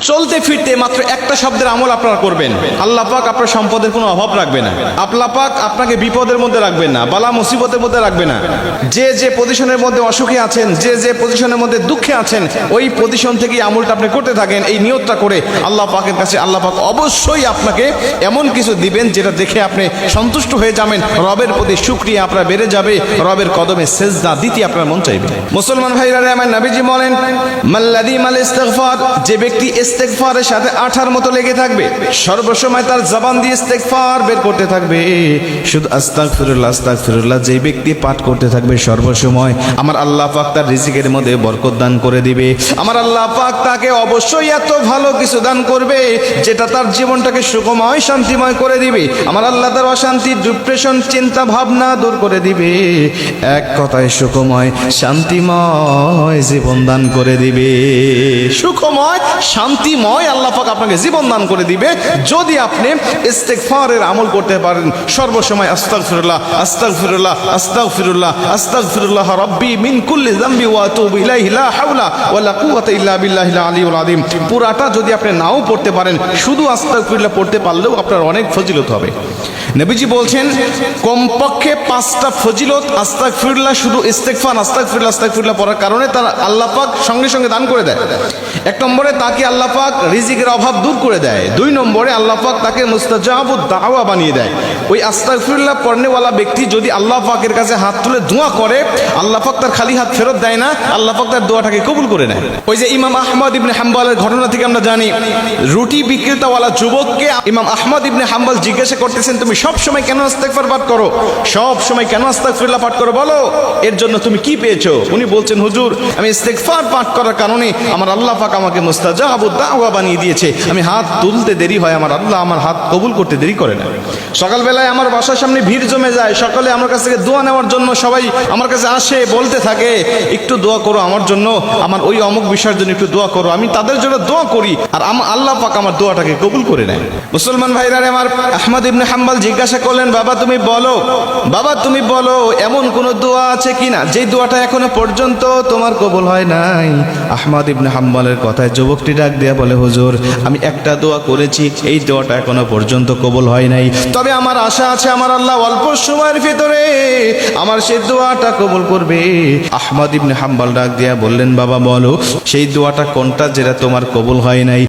চলতে ফিরতে মাত্র একটা শব্দের আমল আপনারা করবেন, আল্লাহ পাক আপনার সম্পদের কোনো অভাব রাখবে না, আল্লাহ পাক আপনাকে বিপদের মধ্যে রাখবেন না, বালা মুসিবতের মধ্যে রাখবে না। যে যে পজিশনের মধ্যে অসুখে আছেন, যে যে পজিশনের মধ্যে দুঃখে আছেন, ওই পজিশন থেকেই আমলটা আপনি করতে থাকেন। এই নিয়তটা করে আল্লাহ পাকের কাছে আল্লাহ পাক অবশ্যই আপনাকে এমন কিছু দিবেন যেটা দেখে আপনি সন্তুষ্ট হয়ে যাবেন, রবের প্রতি শুকরিয়া আপনার বেড়ে যাবে, রবের কদমে সেজদা দিতে আপনার মন চাইবে। মুসলমান ভাইরা, আমার নবীজি বলেন, মাল্লাযী মাল ইস্তিগফার, যে ব্যক্তি ইস্তিগফারের সাথে আঠার মতো লেগে থাকবে, সর্বসময় তার জবান দিয়ে ইস্তিগফার বের করতে থাকবে, শুধু আস্তাগফিরুল্লাহ আস্তাগফিরুল্লাহ যে ব্যক্তি পাঠ করতে থাকবে সর্বসময়, আমার আল্লাহ পাক তার রিজিকের মধ্যে বরকত দান করে দিবে। আমার আল্লাহ পাক তাকে অবশ্যই এত ভালো কিছু দান করবে যেটা তার জীবনটাকে সুখময় শান্তিময় করে দিবে। আমার আল্লাহ তার অশান্তি, ডিপ্রেশন, চিন্তা ভাবনা দূর করে দিবে। এক কথায় সুখময় শান্তিময় জীবন দান করে দিবে। সুখময় শান্তিময় আল্লাহ পাক আপনাকে জীবন দান করে দিবে যদি আপনি ইস্তিগফারের আমল করতে পারেন। সর্বসময় আস্তাগফিরুল্লাহ আস্তাগফিরুল্লাহ আস্তাগফিরুল্লাহ আস্তাগফিরুল্লাহ রাব্বি মিন কুল্লি যামবি ওয়া আতুবু ইলাইহি লা হাওলা ওয়ালা কুওয়াতা ইল্লা বিল্লাহিল আলিয়্যিল আযীম। পুরাটা যদি আপনি নাও পড়তে পারেন, শুধু আস্তাগফিরুল্লাহ পড়তে পারলেও আপনার অনেক ফজিলত হবে। নবীজি বলছেন কমপক্ষে 5টা ফজিলত আস্তাগফিরুল্লাহ, শুধু ইস্তিগফার আস্তাগফিরুল্লাহ আস্তাগফিরুল্লাহ পড়ার কারণে তার আল্লাহ পাক সঙ্গে সঙ্গে দান করে দেয়। 1 নম্বরে তাকে আল্লাহ পাক রিজিকের অভাব দূর করে দেয়। 2 নম্বরে আল্লাহ পাক তাকে মুস্তাজাবুদ দাওয়া বানিয়ে দেয়। ওই আস্তাগফিরুল্লাহ পড়নেওয়ালা ব্যক্তি যদি আল্লাহ পাকের কাছে হাত তুলে দোয়া করে, আল্লাহ পাক তার খালি হাত ফেরত দেয় না, আল্লাহ পাক তার দোয়াটাকে কবুল করে নেয়। ওই যে ইমাম আহমদ ইবনে হাম্বলের ঘটনা থেকে আমরা জানি, রুটি বিক্রেতাওয়ালা যুবককে ইমাম আহমদ ইবনে হাম্বল জিজ্ঞাসা করতেছেন, তুমি সব সময় কেন ইস্তিগফার পাঠ করো, সব সময় কেন আস্তাগফিরুল্লাহ পাঠ করো, বলো এর জন্য তুমি কি পেয়েছো? উনি বলছেন, হুজুর আমি ইস্তিগফার পাঠ করার কারণে আমার আল্লাহ পাক আমাকে মুস্তাজাবুদ দাওয়া বানিয়ে দিয়েছে। আমি হাত তুলতে দেরি হয়, আমার আল্লাহ আমার হাত কবুল করতে দেরি করে না। সকালবেলায় আমার বাসার সামনে ভিড় জমে যায়, সকালে আমার কাছ থেকে দোয়া নেওয়ার জন্য সবাই আমার কাছে আসে, বলতে থাকে একটু দোয়া করো আমার জন্য, আমার ওই অমুক বিষয়ের জন্য একটু দোয়া করো। আমি তাদের জন্য দোয়া করি আর আমার আল্লাহ পাক আমার দোয়াটাকে কবুল করে নেয়। মুসলমান ভাইরা, আমার আহমদ ইবনে হাম্বল জিজ্ঞাসা করলেন, বাবা তুমি বলো, বাবা তুমি বলো এমন কোন দোয়া আছে কিনা যে দোয়াটা এখনো পর্যন্ত তোমার কবুল হয় নাই? আহমদ ইবনে হাম্বলের কথায় যুবকটি ডাক দেয়া বলে, হুজুর আমি একটা দোয়া করেছি, এই দোয়াটা এখনো পর্যন্ত কবুল হয় নাই, তবে আমার আশা আছে আমার আল্লাহ অল্প সময়ের ভিতরে আমার সেই দোয়াটা কবুল করবে। আহমদ ইবনে হাম্বল ডাক দিয়া বললেন, বাবা বলো সেই দোয়াটা কোনটা যেটা তোমার কবুল হয় নাই?